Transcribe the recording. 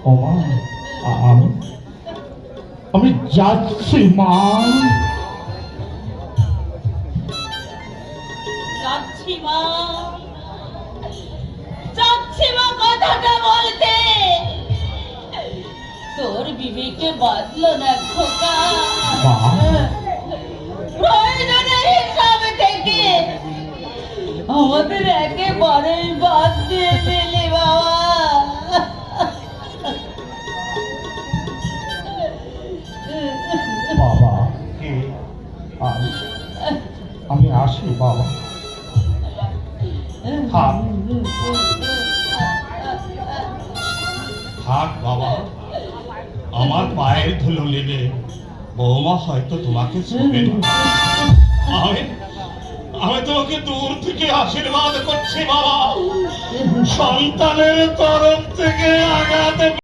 ও মা, আমি আমি যাচ্ছি মা। যাচ্ছি মা, যাচ্ছি মা কথাটা বলতে। তোর বিবেকে বাঁধলো না খোকা। মা, প্রয়োজনের হিসাব থেকে আমাদের একেবারেই বাদ দিয়ে দিলি বাবা। বাবা কে? আমি আসি বাবা। থাক থাক বাবা, আমার পায়ের ধুলো নেবে। বৌমা হয়তো তোমাকে ছুঁবে না। আমি আমি তোমাকে দূর থেকে আশীর্বাদ করছি বাবা, সন্তানের তরফ থেকে আঘাত